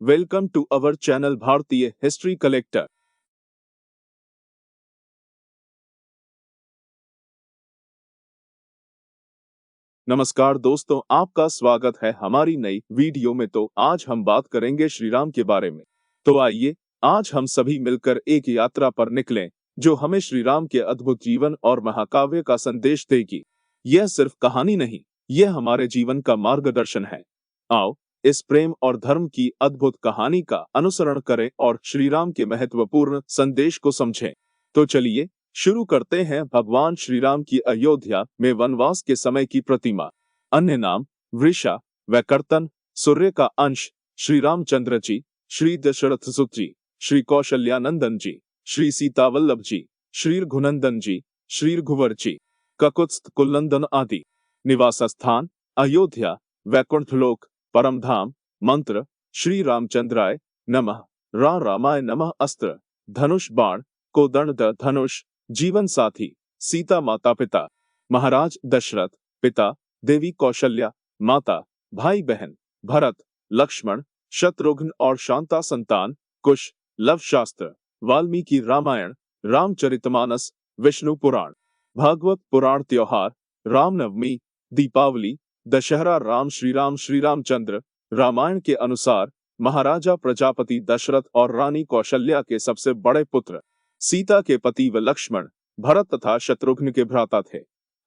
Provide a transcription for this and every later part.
Welcome to our channel भारतीय history collector. नमस्कार दोस्तों, आपका स्वागत है हमारी नई वीडियो में। तो आज हम बात करेंगे श्री राम के बारे में। तो आइए आज हम सभी मिलकर एक यात्रा पर निकलें जो हमें श्री राम के अद्भुत जीवन और महाकाव्य का संदेश देगी। यह सिर्फ कहानी नहीं, यह हमारे जीवन का मार्गदर्शन है। आओ इस प्रेम और धर्म की अद्भुत कहानी का अनुसरण करें और श्री राम के महत्वपूर्ण संदेश को समझें। तो चलिए शुरू करते हैं भगवान श्री राम की अयोध्या में वनवास के समय की प्रतिमा। अन्य नाम वृषा व कर्तन, सूर्य का अंश, श्री रामचंद्र जी, श्री दशरथ सुत जी, श्री कौशल्यानंदन जी, श्री सीता वल्लभ जी, श्री रघुनंदन जी, श्री रघुवर जी, ककुत्स्थ कुलनंदन आदि। निवास स्थान अयोध्या, वैकुंठ लोक, परम धाम। मंत्र श्री रामचंद्राय नमः, रामाय नमः। अस्त्र धनुष बाण, कोदंड धनुष। जीवन साथी सीता माता पिता, महाराज दशरथ पिता, देवी कौशल्या माता, भाई बहन भरत लक्ष्मण शत्रुघ्न और शांता संतान। कुश लव शास्त्र, वाल्मीकि रामायण, रामचरितमानस, विष्णु पुराण, भागवत पुराण। त्योहार रामनवमी, दीपावली, दशहरा। राम श्री रामचंद्र रामायण के अनुसार महाराजा प्रजापति दशरथ और रानी कौशल्या के सबसे बड़े पुत्र, सीता के पति व लक्ष्मण भरत तथा शत्रुघ्न के भ्राता थे।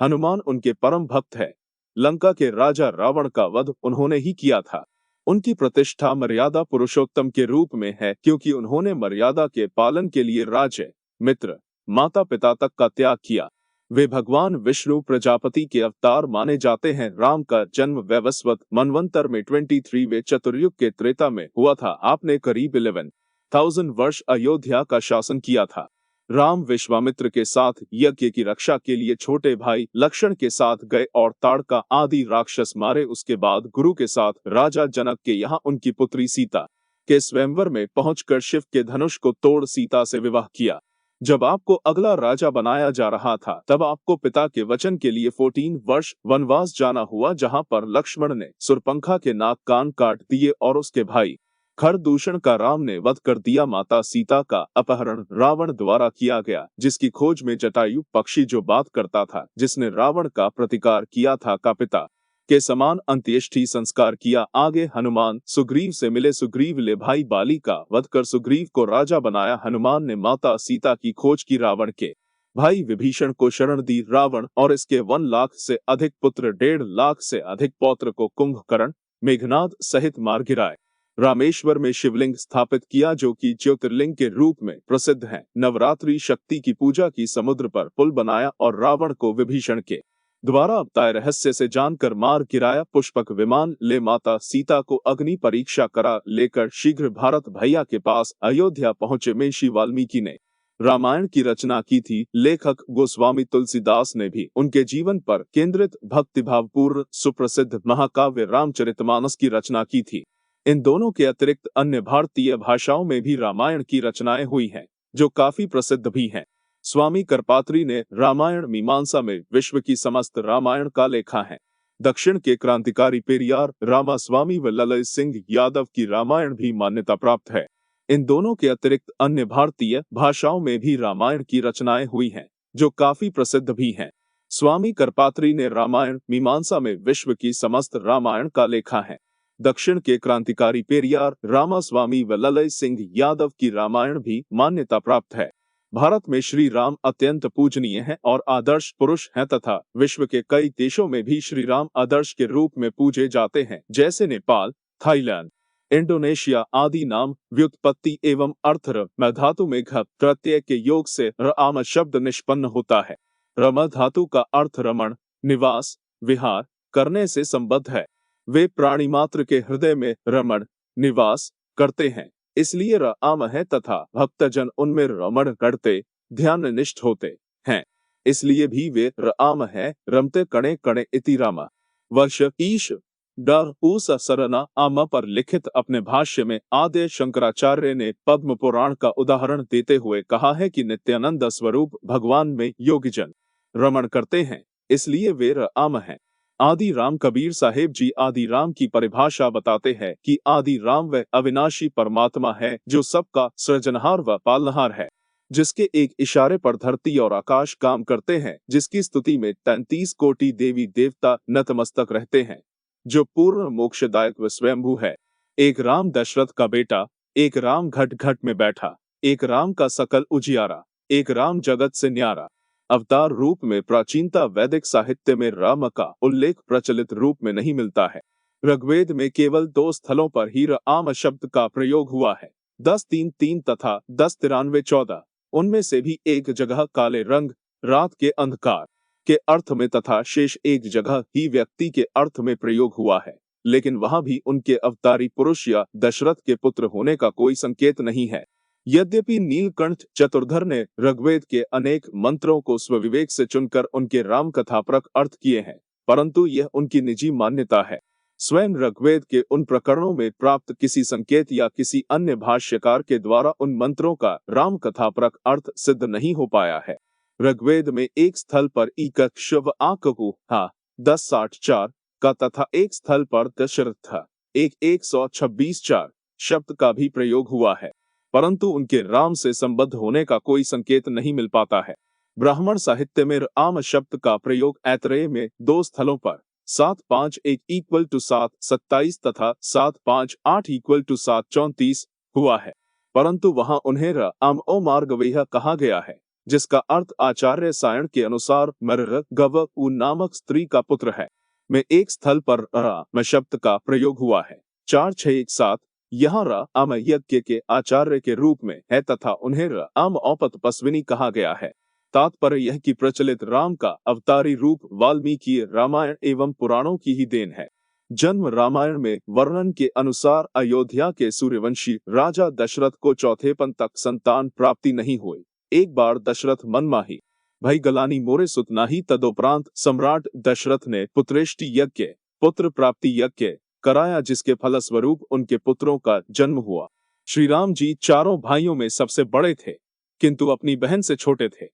हनुमान उनके परम भक्त है। लंका के राजा रावण का वध उन्होंने ही किया था। उनकी प्रतिष्ठा मर्यादा पुरुषोत्तम के रूप में है क्योंकि उन्होंने मर्यादा के पालन के लिए राज्य, मित्र, माता पिता तक का त्याग किया। वे भगवान विष्णु प्रजापति के अवतार माने जाते हैं। राम का जन्म वैवस्वत मनवंतर में 23वें चतुर्युग के त्रेता में हुआ था। आपने करीब 11,000 वर्ष अयोध्या का शासन किया था। राम विश्वामित्र के साथ यज्ञ की रक्षा के लिए छोटे भाई लक्ष्मण के साथ गए और ताड़का आदि राक्षस मारे। उसके बाद गुरु के साथ राजा जनक के यहाँ उनकी पुत्री सीता के स्वयंवर में पहुंचकर शिव के धनुष को तोड़ सीता से विवाह किया। जब आपको अगला राजा बनाया जा रहा था तब आपको पिता के वचन के लिए 14 वर्ष वनवास जाना हुआ, जहां पर लक्ष्मण ने सुरपंखा के नाक कान काट दिए और उसके भाई खरदूषण का राम ने वध कर दिया। माता सीता का अपहरण रावण द्वारा किया गया, जिसकी खोज में जटायु पक्षी जो बात करता था, जिसने रावण का प्रतिकार किया था, का पिता के समान अंत्येष्टि संस्कार किया। आगे हनुमान सुग्रीव से मिले। सुग्रीव ले भाई बाली का वध कर सुग्रीव को राजा बनाया। हनुमान ने माता सीता की खोज की, रावण के भाई विभीषण को शरण दी। रावण और इसके 1 लाख से अधिक पुत्र, 1.5 लाख से अधिक पौत्र को कुंभकर्ण, मेघनाद सहित मार गिराए। रामेश्वर में शिवलिंग स्थापित किया जो कि ज्योतिर्लिंग के रूप में प्रसिद्ध है। नवरात्रि शक्ति की पूजा की। समुद्र पर पुल बनाया और रावण को विभीषण के द्वारा अवतार रहस्य से जानकर मार गिराया। पुष्पक विमान ले माता सीता को अग्नि परीक्षा करा लेकर शीघ्र भारत भैया के पास अयोध्या पहुंचे। महर्षि वाल्मीकि ने रामायण की रचना की थी। लेखक गोस्वामी तुलसीदास ने भी उनके जीवन पर केंद्रित भक्तिभावपूर्ण सुप्रसिद्ध महाकाव्य रामचरितमानस की रचना की थी। इन दोनों के अतिरिक्त अन्य भारतीय भाषाओं में भी रामायण की रचनाएं हुई हैं, जो काफी प्रसिद्ध भी हैं। स्वामी करपात्री ने रामायण मीमांसा में विश्व की समस्त रामायण का लेखा है। दक्षिण के क्रांतिकारी पेरियार रामास्वामी व ललय सिंह यादव की रामायण भी मान्यता प्राप्त है। इन दोनों के अतिरिक्त अन्य भारतीय भाषाओं में भी रामायण की रचनाएं हुई हैं, जो काफी प्रसिद्ध भी हैं। स्वामी करपात्री ने रामायण मीमांसा में विश्व की समस्त रामायण का लेखा है। दक्षिण के क्रांतिकारी पेरियार रामास्वामी व ललय सिंह यादव की रामायण भी मान्यता प्राप्त है। भारत में श्री राम अत्यंत पूजनीय हैं और आदर्श पुरुष हैं तथा विश्व के कई देशों में भी श्री राम आदर्श के रूप में पूजे जाते हैं, जैसे नेपाल, थाईलैंड, इंडोनेशिया आदि। नाम व्युत्पत्ति एवं अर्थ म धातु में घ प्रत्यय के योग से राम शब्द निष्पन्न होता है। रम धातु का अर्थ रमण, निवास, विहार करने से संबद्ध है। वे प्राणी मात्र के हृदय में रमण निवास करते हैं, इसलिए राम है तथा भक्तजन उनमें रमण करते ध्यान निष्ठ होते हैं, इसलिए भी वे राम है। रमते कणे कणे इति रामा। वर्ष ईश डूस सरना आम पर लिखित अपने भाष्य में आद्य शंकराचार्य ने पद्म पुराण का उदाहरण देते हुए कहा है कि नित्यानंद स्वरूप भगवान में योगीजन रमण करते हैं, इसलिए वे राम हैं। आदि राम कबीर साहेब जी आदि राम की परिभाषा बताते हैं कि आदि राम वह अविनाशी परमात्मा है जो सबका सृजनहार व पालनहार है, जिसके एक इशारे पर धरती और आकाश काम करते हैं, जिसकी स्तुति में 33 कोटि देवी देवता नतमस्तक रहते हैं, जो पूर्ण मोक्षदायक व स्वयंभू है। एक राम दशरथ का बेटा, एक राम घट घट में बैठा, एक राम का सकल उजियारा, एक राम जगत से न्यारा। अवतार रूप में प्राचीनता वैदिक साहित्य में राम का उल्लेख प्रचलित रूप में नहीं मिलता है। ऋग्वेद में केवल 2 स्थलों पर ही राम शब्द का प्रयोग हुआ है, 10:3:3 तथा 10:93:14। उनमें से भी एक जगह काले रंग, रात के अंधकार के अर्थ में तथा शेष एक जगह ही व्यक्ति के अर्थ में प्रयोग हुआ है, लेकिन वहां भी उनके अवतारी पुरुष या दशरथ के पुत्र होने का कोई संकेत नहीं है। यद्यपि नीलकंठ चतुर्धर ने ऋग्वेद के अनेक मंत्रों को स्वविवेक से चुनकर उनके राम कथापरक अर्थ किए हैं, परंतु यह उनकी निजी मान्यता है। स्वयं ऋग्वेद के उन प्रकरणों में प्राप्त किसी संकेत या किसी अन्य भाष्यकार के द्वारा उन मंत्रों का राम कथापरक अर्थ सिद्ध नहीं हो पाया है। ऋग्वेद में एक स्थल पर ईकक्षव आककु हा 10:64 का तथा एक स्थल पर दशरथ 1:126 शब्द का भी प्रयोग हुआ है, परंतु उनके राम से संबद्ध होने का कोई संकेत नहीं मिल पाता है। ब्राह्मण साहित्य में राम शब्द का प्रयोग ऐतरेय में 2 स्थलों पर 7:5:1 = 7:27 तथा 7:5:8 = 7:34 हुआ है, परंतु वहां उन्हें राम ओ मार्गवेह कहा गया है, जिसका अर्थ आचार्य सायण के अनुसार मर गव उ नामक स्त्री का पुत्र है। में एक स्थल पर राम शब्द का प्रयोग हुआ है, 4:6:1:7। यहाँ राम यज्ञ के आचार्य के रूप में है तथा उन्हें राम औपत पस्विनी कहा गया है। तात्पर्य यह कि प्रचलित राम का अवतारी रूप वाल्मीकि रामायण एवं पुराणों की ही देन है। जन्म रामायण में वर्णन के अनुसार अयोध्या के सूर्यवंशी राजा दशरथ को चौथेपन तक संतान प्राप्ति नहीं हुई। एक बार दशरथ मनमाही भई गलानी मोरे सुत नाही, तदोपरांत सम्राट दशरथ ने पुत्रेष्टि यज्ञ, पुत्र प्राप्ति यज्ञ कराया, जिसके फलस्वरूप उनके पुत्रों का जन्म हुआ। श्री राम जी चारों भाइयों में सबसे बड़े थे, किंतु अपनी बहन से छोटे थे।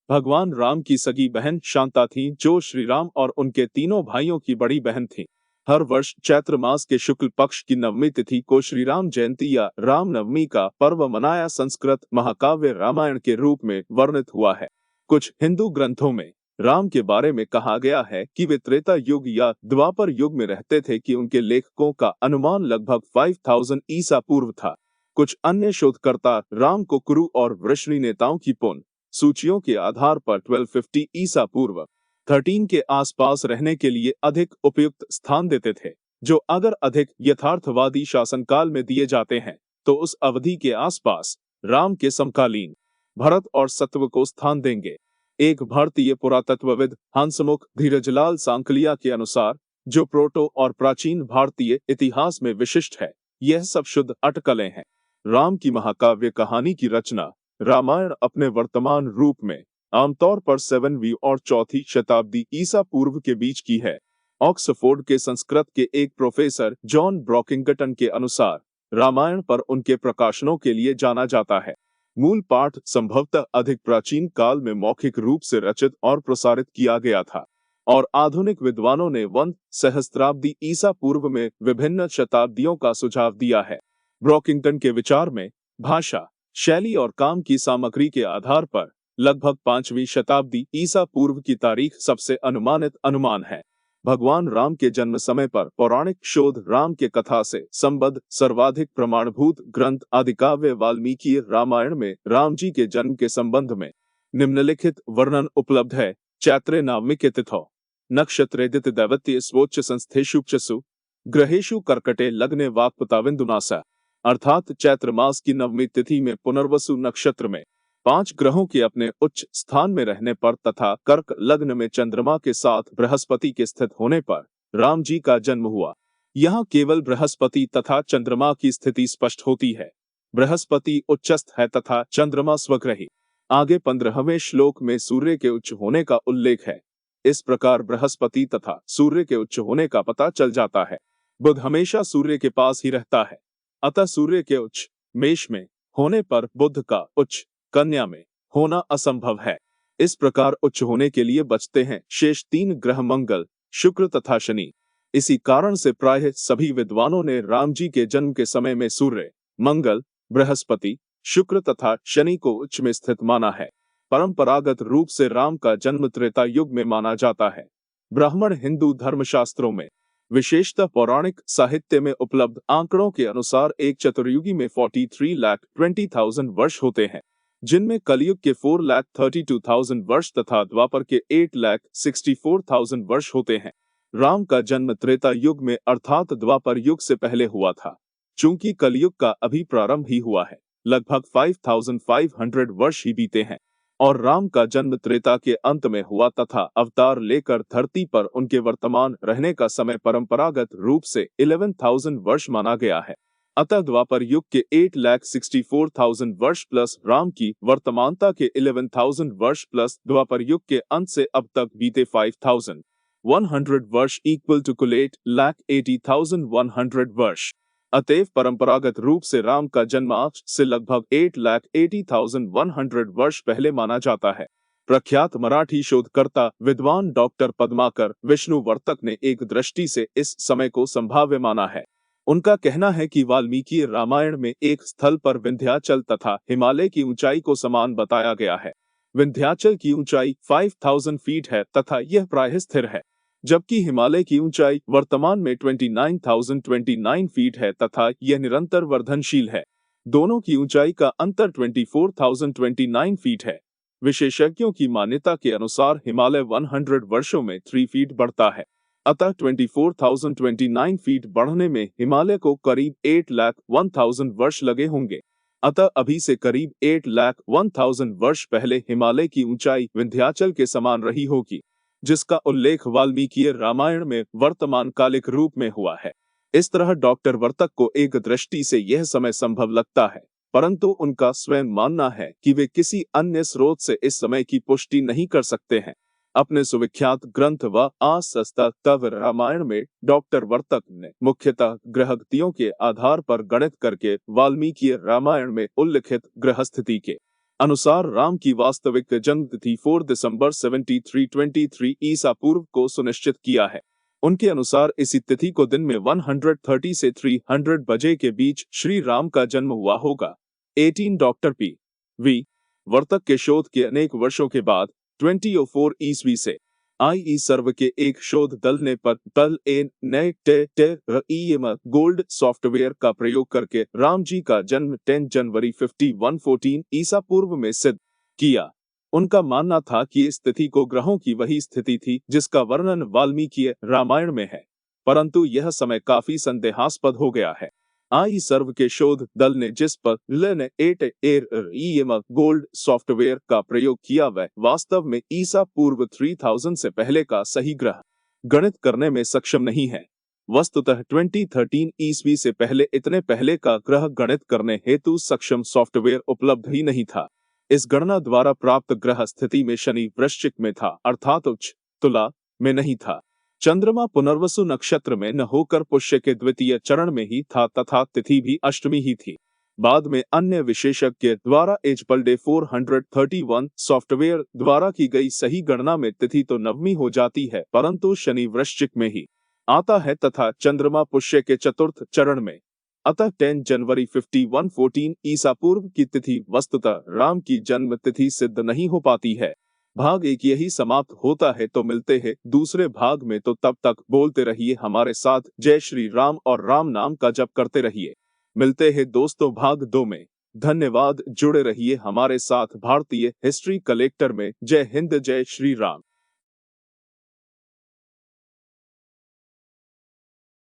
भगवान राम की सगी बहन शांता थी, जो श्री राम और उनके तीनों भाइयों की बड़ी बहन थी। हर वर्ष चैत्र मास के शुक्ल पक्ष की नवमी तिथि को श्री राम जयंती या राम नवमी का पर्व मनाया संस्कृत महाकाव्य रामायण के रूप में वर्णित हुआ है। कुछ हिंदू ग्रंथों में राम के बारे में कहा गया है कि वे त्रेता युग या द्वापर युग में रहते थे, कि उनके लेखकों का अनुमान लगभग 5000 ईसा पूर्व था। कुछ अन्य शोधकर्ता राम को कुरु और वृष्णि नेताओं की पुन सूचियों के आधार पर 1250 ईसा पूर्व 13 के आसपास रहने के लिए अधिक उपयुक्त स्थान देते थे, जो अगर अधिक यथार्थवादी शासनकाल में दिए जाते हैं तो उस अवधि के आसपास राम के समकालीन भरत और सत्व को स्थान देंगे। एक भारतीय पुरातत्वविद हंसमुख धीरजलाल सांकलिया के अनुसार, जो प्रोटो और प्राचीन भारतीय इतिहास में विशिष्ट है, यह सब शुद्ध अटकलें हैं। राम की महाकाव्य कहानी की रचना रामायण अपने वर्तमान रूप में आमतौर पर 7वीं और 4वीं शताब्दी ईसा पूर्व के बीच की है। ऑक्सफोर्ड के संस्कृत के एक प्रोफेसर जॉन ब्रॉकिंगटन के अनुसार रामायण पर उनके प्रकाशनों के लिए जाना जाता है। मूल पाठ संभवतः अधिक प्राचीन काल में मौखिक रूप से रचित और प्रसारित किया गया था, और आधुनिक विद्वानों ने 1 सहस्त्राब्दी ईसा पूर्व में विभिन्न शताब्दियों का सुझाव दिया है। ब्रॉकिंगटन के विचार में भाषा, शैली और काम की सामग्री के आधार पर लगभग 5वीं शताब्दी ईसा पूर्व की तारीख सबसे अनुमानित अनुमान है। भगवान राम के जन्म समय पर पौराणिक शोध राम के कथा से संबद्ध सर्वाधिक प्रमाणभूत ग्रंथ आदिकाव्य वाल्मीकि रामायण में राम जी के जन्म के संबंध में निम्नलिखित वर्णन उपलब्ध है। चैत्रे नवमी के तिथौ नक्षत्रेदित दैवत्य स्वोच्च संस्थेषु ग्रहेषु कर्कटे लग्ने वाक्पताविन्दुनासा, अर्थात चैत्र मास की नवमी तिथि में पुनर्वसु नक्षत्र में 5 ग्रहों के अपने उच्च स्थान में रहने पर तथा कर्क लग्न में चंद्रमा के साथ बृहस्पति के स्थित होने पर राम जी का जन्म हुआ। यहाँ केवल बृहस्पति तथा चंद्रमा की स्थिति स्पष्ट होती है। बृहस्पति उच्चस्थ है तथा चंद्रमा स्वग्रही। आगे 15वें श्लोक में सूर्य के उच्च होने का उल्लेख है। इस प्रकार बृहस्पति तथा सूर्य के उच्च होने का पता चल जाता है। बुध हमेशा सूर्य के पास ही रहता है, अतः सूर्य के उच्च मेष में होने पर बुध का उच्च कन्या में होना असंभव है। इस प्रकार उच्च होने के लिए बचते हैं शेष 3 ग्रह मंगल, शुक्र तथा शनि। इसी कारण से प्रायः सभी विद्वानों ने राम जी के जन्म के समय में सूर्य, मंगल, बृहस्पति, शुक्र तथा शनि को उच्च में स्थित माना है। परंपरागत रूप से राम का जन्म त्रेता युग में माना जाता है। ब्राह्मण हिंदू धर्मशास्त्रों में, विशेषतः पौराणिक साहित्य में उपलब्ध आंकड़ों के अनुसार एक चतुर्युगी में 43,20,000 वर्ष होते हैं, जिनमें कलयुग के 4,32,000 वर्ष तथा द्वापर के 8,64,000 वर्ष होते हैं। राम का जन्म त्रेता युग में अर्थात द्वापर युग से पहले हुआ था। चूंकि कलयुग का अभी प्रारंभ ही हुआ है, लगभग 5,500 वर्ष ही बीते हैं और राम का जन्म त्रेता के अंत में हुआ तथा अवतार लेकर धरती पर उनके वर्तमान रहने का समय परंपरागत रूप से 11,000 वर्ष माना गया है। अतः द्वापर युग के 8,64,000 वर्ष प्लस राम की वर्तमानता के 11,000 वर्ष प्लस द्वापर युग के अंत से अब तक बीते 5,100 वर्ष इक्वल टू कुल 8,80,100 वर्ष। अतएव परंपरागत रूप से राम का जन्म आज से लगभग 8,80,100 वर्ष पहले माना जाता है। प्रख्यात मराठी शोधकर्ता विद्वान डॉक्टर पद्माकर विष्णुवर्तक ने एक दृष्टि से इस समय को संभाव्य माना है। उनका कहना है कि वाल्मीकि रामायण में एक स्थल पर विंध्याचल तथा हिमालय की ऊंचाई को समान बताया गया है। विंध्याचल की ऊंचाई 5,000 फीट है तथा यह प्रायः स्थिर है, जबकि हिमालय की ऊंचाई वर्तमान में 29,029 फीट है तथा यह निरंतर वर्धनशील है। दोनों की ऊंचाई का अंतर 24,029 फीट है। विशेषज्ञों की मान्यता के अनुसार हिमालय 100 वर्षों में 3 फीट बढ़ता है, अतः 24,029 फीट बढ़ने में हिमालय को करीब 8,01,000 वर्ष लगे होंगे। अतः अभी से करीब 8,01,000 वर्ष पहले हिमालय की ऊंचाई विंध्याचल के समान रही होगी, जिसका उल्लेख वाल्मीकि रामायण में वर्तमान कालिक रूप में हुआ है। इस तरह डॉक्टर वर्तक को एक दृष्टि से यह समय संभव लगता है, परंतु उनका स्वयं मानना है कि वे किसी अन्य स्रोत से इस समय की पुष्टि नहीं कर सकते हैं। अपने सुविख्यात ग्रंथ व आसस्तव रामायण में डॉक्टर वर्तक ने मुख्यतः ग्रहगतियों के आधार पर गणित करके वाल्मीकि रामायण में उल्लिखित ग्रहस्थिति के अनुसार राम की वास्तविक जन्म तिथि 4 दिसंबर 7323 ईसा पूर्व को सुनिश्चित किया है। उनके अनुसार इसी तिथि को दिन में 130 से 300 बजे के बीच श्री राम का जन्म हुआ होगा। 18 डॉक्टर P.V. वर्तक के शोध के अनेक वर्षों के बाद 2004 ईस्वी से आई सर्व के एक शोध दल ने गोल्ड सॉफ्टवेयर का प्रयोग करके राम जी का जन्म 10 जनवरी 5114 ईसा पूर्व में सिद्ध किया। उनका मानना था कि इस तिथि को ग्रहों की वही स्थिति थी जिसका वर्णन वाल्मीकि रामायण में है, परंतु यह समय काफी संदेहास्पद हो गया है। आई सर्व के शोध दल ने जिस पर गोल्ड सॉफ्टवेयर का प्रयोग किया वह वास्तव में ईसा पूर्व 3000 से पहले का सही ग्रह गणित करने में सक्षम नहीं है। वस्तुतः 2013 ईस्वी से पहले इतने पहले का ग्रह गणित करने हेतु सक्षम सॉफ्टवेयर उपलब्ध ही नहीं था। इस गणना द्वारा प्राप्त ग्रह स्थिति में शनि वृश्चिक में था, अर्थात उच्च तुला में नहीं था। चंद्रमा पुनर्वसु नक्षत्र में न होकर पुष्य के द्वितीय चरण में ही था तथा तिथि भी अष्टमी ही थी। बाद में अन्य विशेषज्ञ द्वारा एजपलडे 431 सॉफ्टवेयर द्वारा की गई सही गणना में तिथि तो नवमी हो जाती है, परंतु शनि वृश्चिक में ही आता है तथा चंद्रमा पुष्य के चतुर्थ चरण में। अतः 10 जनवरी 5114 ईसा पूर्व की तिथि वस्तुतः राम की जन्म तिथि सिद्ध नहीं हो पाती है। भाग 1 यही समाप्त होता है, तो मिलते हैं दूसरे भाग में। तो तब तक बोलते रहिए हमारे साथ जय श्री राम और राम नाम का जप करते रहिए। मिलते हैं दोस्तों भाग 2 में। धन्यवाद, जुड़े रहिए हमारे साथ भारतीय हिस्ट्री कलेक्टर में। जय हिंद, जय श्री राम।